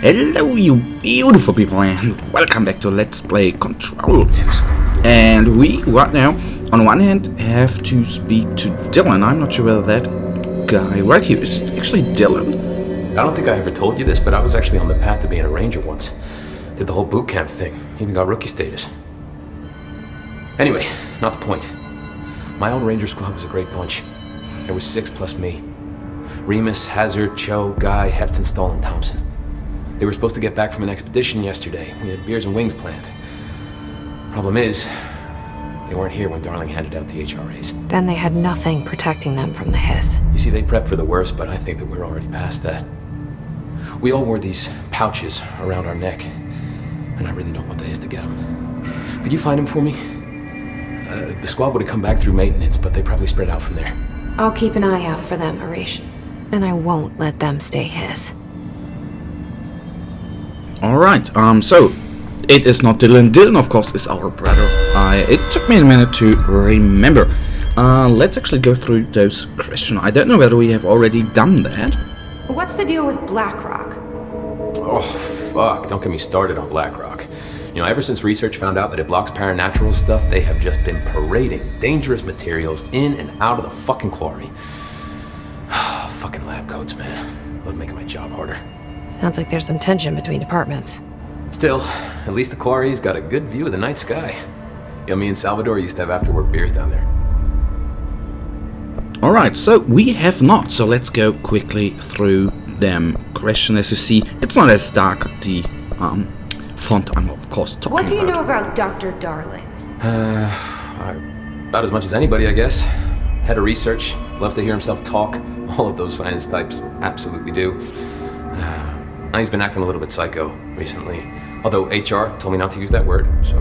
Hello you beautiful people and welcome back to Let's Play Control. And we right now on one hand have to speak to Dylan. I'm not sure whether that guy right here is actually Dylan. I don't think I ever told you this, but I was actually on the path to being a ranger once. Did the whole boot camp thing, even got rookie status. Anyway, not the point. My old ranger squad was a great bunch. There was 6 plus me. Remus, Hazard, Cho, Guy, Heptonstall, and Thompson. They were supposed to get back from an expedition yesterday. We had beers and wings planned. Problem is, they weren't here when Darling handed out the HRAs. Then they had nothing protecting them from the hiss. You see, they prepped for the worst, but I think that we're already past that. We all wore these pouches around our neck, and I really don't want the hiss to get them. Could you find them for me? The squad would have come back through maintenance, but they probably spread out from there. I'll keep an eye out for them, Arish. And I won't let them stay hiss. Alright, so it is not Dylan. Dylan, of course, is our brother. It took me a minute to remember. Let's actually go through those questions. I don't know whether we have already done that. What's the deal with Blackrock? Oh, fuck. Don't get me started on Blackrock. You know, ever since research found out that it blocks paranatural stuff, they have just been parading dangerous materials in and out of the fucking quarry. Fucking lab coats, man. Love making my job harder. Sounds like there's some tension between departments. Still, at least the quarry's got a good view of the night sky. You know, me and Salvador used to have after-work beers down there. Alright, so we have not, so let's go quickly through them questions. As you see, it's not as dark, the font I'm of course talking about. What do you know about Dr. Darling? About as much as anybody, I guess. Head of research, loves to hear himself talk. All of those science types absolutely do. He's been acting a little bit psycho recently. Although HR told me not to use that word, so...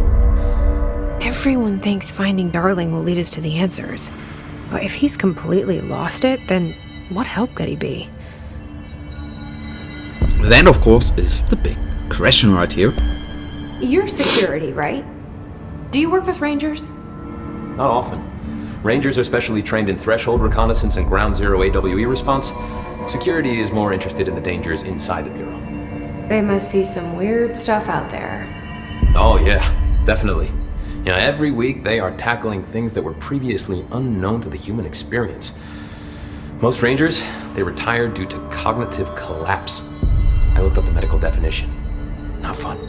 Everyone thinks finding Darling will lead us to the answers. But if he's completely lost it, then what help could he be? That, of course, is the big question right here. You're security, right? Do you work with Rangers? Not often. Rangers are specially trained in threshold reconnaissance and ground zero AWE response. Security is more interested in the dangers inside the Bureau. They must see some weird stuff out there. Oh yeah, definitely. You know, every week they are tackling things that were previously unknown to the human experience. Most Rangers, they retire due to cognitive collapse. I looked up the medical definition. Not fun.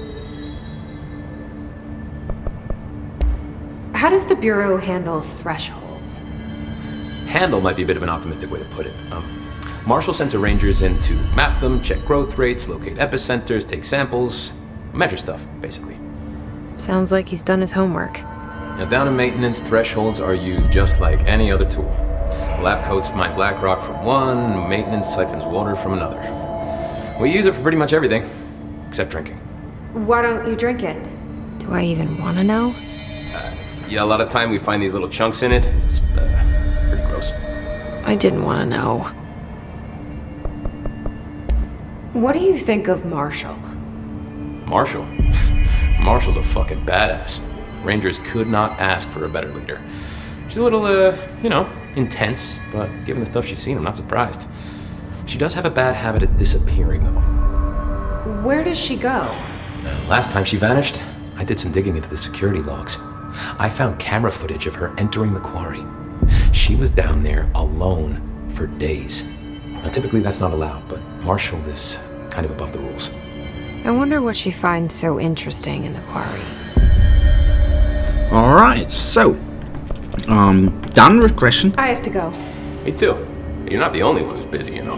How does the Bureau handle thresholds? Handle might be a bit of an optimistic way to put it. Marshall sends her Rangers in to map them, check growth rates, locate epicenters, take samples, measure stuff, basically. Sounds like he's done his homework. Now, down in maintenance, thresholds are used just like any other tool. Lab coats mine black rock from one, maintenance siphons water from another. We use it for pretty much everything, except drinking. Why don't you drink it? Do I even want to know? Yeah, a lot of time we find these little chunks in it. It's pretty gross. I didn't want to know. What do you think of Marshall? Marshall? Marshall's a fucking badass. Rangers could not ask for a better leader. She's a little, intense, but given the stuff she's seen, I'm not surprised. She does have a bad habit of disappearing, though. Where does she go? Last time she vanished, I did some digging into the security logs. I found camera footage of her entering the quarry. She was down there alone for days. Now, typically that's not allowed, but Marshall is kind of above the rules. I wonder what she finds so interesting in the quarry. Alright, so done with question. I have to go. Me too. You're not the only one who's busy, you know.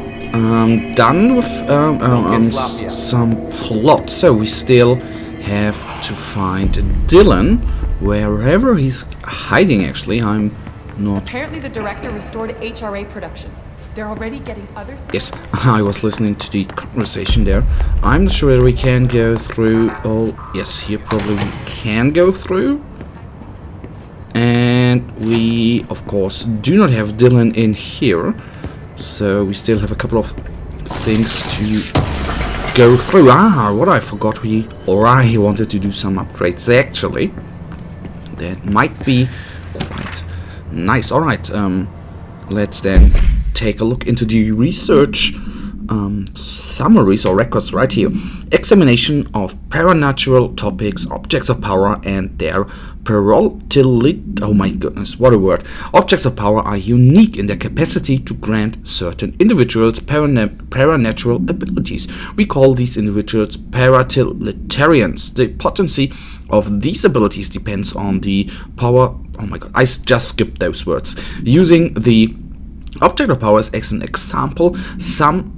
Done with sloppy, yeah. some plot. So we still have to find Dylan wherever he's hiding. Actually, I'm not. Apparently, the director restored HRA production. They're already getting others. Yes, I was listening to the conversation there. I'm not sure whether we can go through. Oh, yes, here probably we can go through. And we, of course, do not have Dylan in here. So we still have a couple of things to go through. What I forgot, I wanted to do some upgrades actually. That might be quite nice. Alright, let's then take a look into the research summaries or records right here. Examination of paranatural topics, objects of power, and their parallelity. Oh my goodness, what a word. Objects of power are unique in their capacity to grant certain individuals paranatural abilities. We call these individuals paratiliterians. The potency of these abilities depends on the power. Oh my god, I just skipped those words. Using the object of powers as an example, some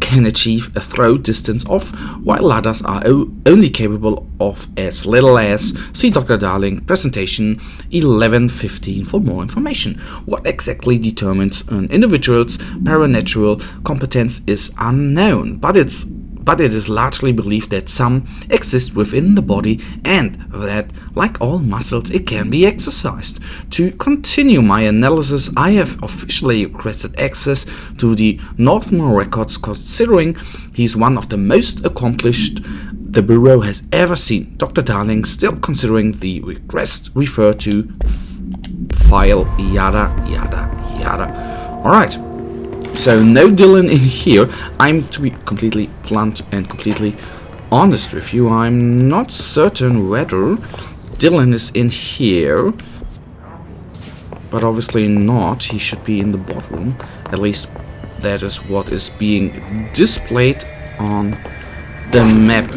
can achieve a throw distance of, while others are only capable of as little as. See Dr. Darling, presentation 1115 for more information. What exactly determines an individual's paranatural competence is unknown, but it is largely believed that some exist within the body and that, like all muscles, it can be exercised. To continue my analysis, I have officially requested access to the Northmore records, considering he's one of the most accomplished the Bureau has ever seen. Dr. Darling, still considering the request, refer to file yada yada yada. Alright. So no Dylan in here. I'm, to be completely blunt and completely honest with you, I'm not certain whether Dylan is in here. But obviously not. He should be in the boardroom. At least that is what is being displayed on the map.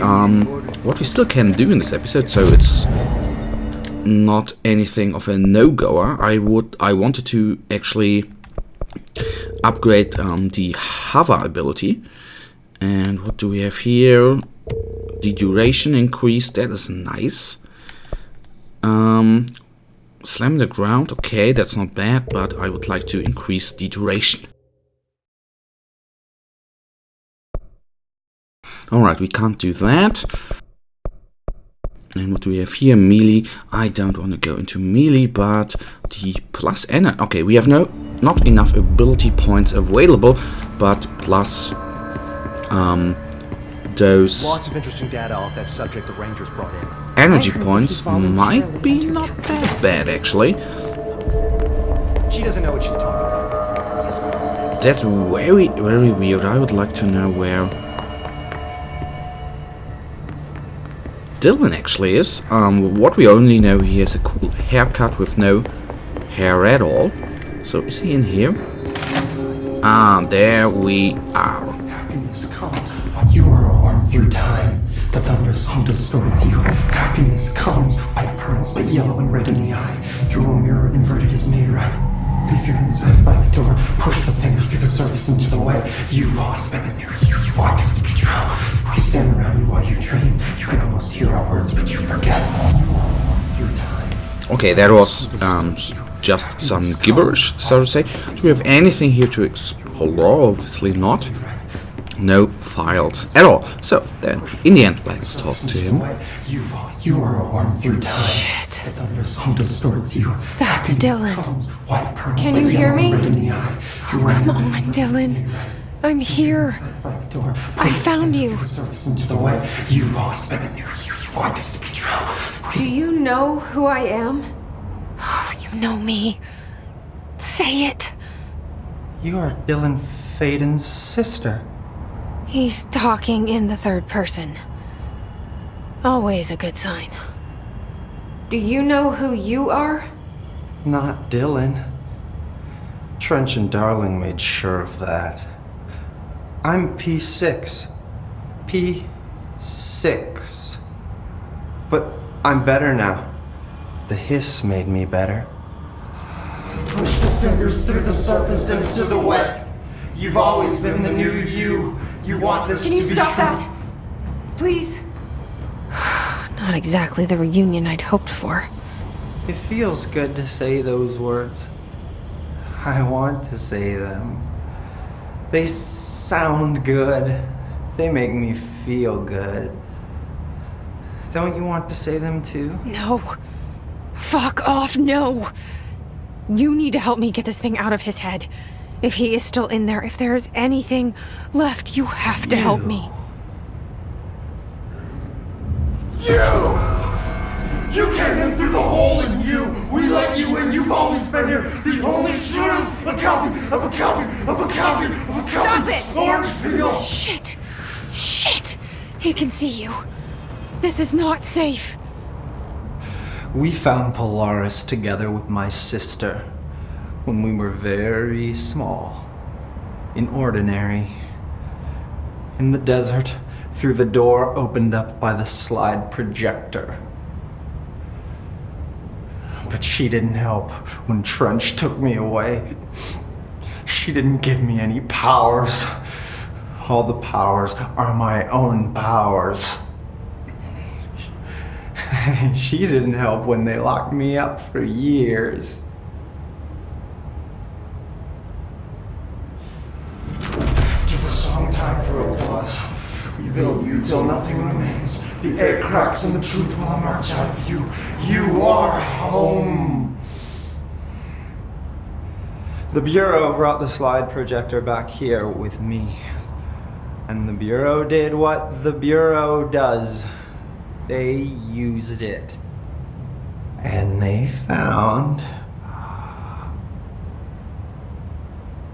What we still can do in this episode, so it's not anything of a no-goer. I wanted to actually upgrade the hover ability. And what do we have here? The duration increase, that is nice. Slam the ground, okay, that's not bad, but I would like to increase the duration. Alright, we can't do that. And what do we have here? Melee. I don't want to go into melee, but the plus and okay, we have not enough ability points available, but plus those lots of interesting data off that subject the Rangers brought in. Energy points might be not that bad actually. She doesn't know what she's talking about. That's very, very weird. I would like to know where Dylan actually is. What we only know, he has a cool haircut with no hair at all. So is he in here? There we are. Happiness comes while you are a worm through time. The thunder's hum distorts you. Happiness comes by pearls, but yellow and red in the eye. Through a mirror inverted is made right. Leave your insides by the door. Push the fingers through the surface into the wet. You've always been in there. You want us to control. We stand around you while you dream. You can almost hear our words, but you forget. You are a worm through time. Okay, that was just some gibberish, so to say. Do we have anything here to explore? Obviously not. No files at all. So then, in the end, let's talk to him. You are a worm through time. Shit. The thunder's hum distorts you. That's Dylan. White pearls, Can but you hear yellow me? and red in the eye. Oh, come on, Dylan. I'm here. I found you. Into the wet. You've always been in there. You want us to control. Do you know who I am? Oh, you know me. Say it. You are Dylan Faden's sister. He's talking in the third person. Always a good sign. Do you know who you are? Not Dylan. Trench and Darling made sure of that. I'm P6. P6. But I'm better now. The hiss made me better. Push the fingers through the surface into the wet. You've always been the new you. You want this to be Can you stop true. that? Please? Not exactly the reunion I'd hoped for. It feels good to say those words. I want to say them. They sound good. They make me feel good. Don't you want to say them too? No. Fuck off, no. You need to help me get this thing out of his head. If he is still in there, if there is anything left, you have to help me. You came in through the hole in you. We let you in. You've always been here. The only truth. A copy of a copy of a copy of a copy! Stop it! Orangefield! Shit! Shit! He can see you. This is not safe. We found Polaris together with my sister when we were very small, in Ordinary, in the desert, through the door opened up by the slide projector. But she didn't help when Trench took me away. She didn't give me any powers. All the powers are my own powers. She didn't help when they locked me up for years. After the song time for applause, we build you till nothing remains. The air cracks and the truth will emerge out of you. You are home. The Bureau brought the slide projector back here with me. And the Bureau did what the Bureau does. They used it. And they found...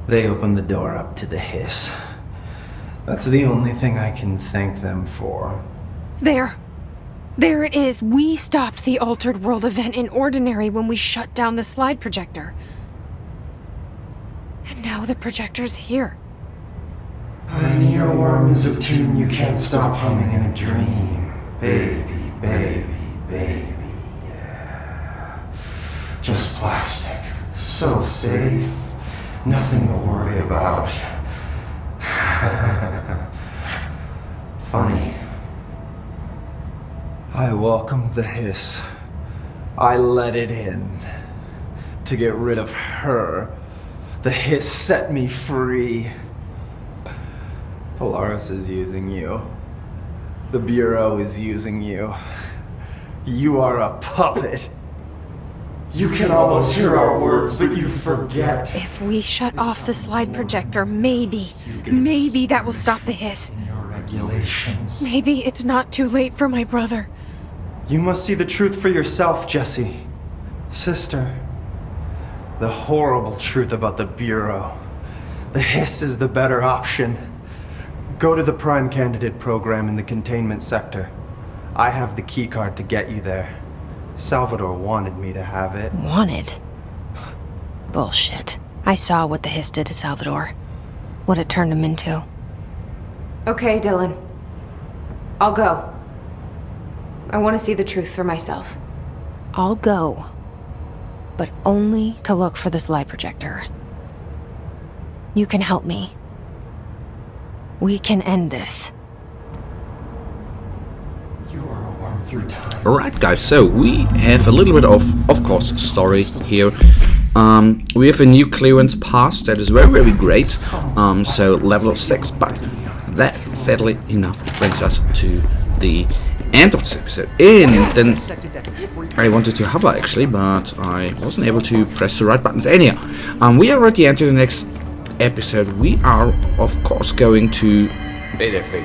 They opened the door up to the hiss. That's the only thing I can thank them for. There. There it is. We stopped the Altered World event in Ordinary when we shut down the slide projector. And now the projector's here. An earworm is a tune you can't stop humming in a dream. Baby, baby, baby, yeah. Just plastic. So safe. Nothing to worry about. Funny. I welcomed the hiss. I let it in. To get rid of her. The hiss set me free. Polaris is using you. The Bureau is using you. You are a puppet. You can almost hear our words, but you forget. If we shut off the slide projector, maybe that will stop the hiss. Your regulations. Maybe it's not too late for my brother. You must see the truth for yourself, Jesse. Sister. The horrible truth about the Bureau. The hiss is the better option. Go to the Prime Candidate program in the containment sector. I have the keycard to get you there. Salvador wanted me to have it. Wanted? Bullshit. I saw what the hiss did to Salvador. What it turned him into. Okay, Dylan. I'll go. I want to see the truth for myself. I'll go. But only to look for the slide projector. You can help me. We can end this. You are a worm through time. Alright guys, so we have a little bit of course, story here. We have a new clearance pass that is very, very great. So level 6, but that sadly enough brings us to the end of this episode. And then I wanted to hover actually, but I wasn't able to press the right buttons. Anyhow, we are already into the next episode. We are of course going to Hey there, Fig.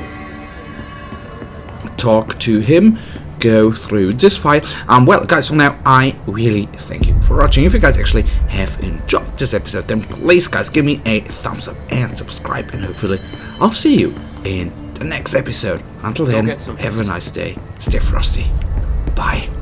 talk to him, go through this file. Well guys, for now I really thank you for watching. If you guys actually have enjoyed this episode, then please guys give me a thumbs up and subscribe, and hopefully I'll see you in the next episode. Until then, get some have a nice day, stay frosty, bye.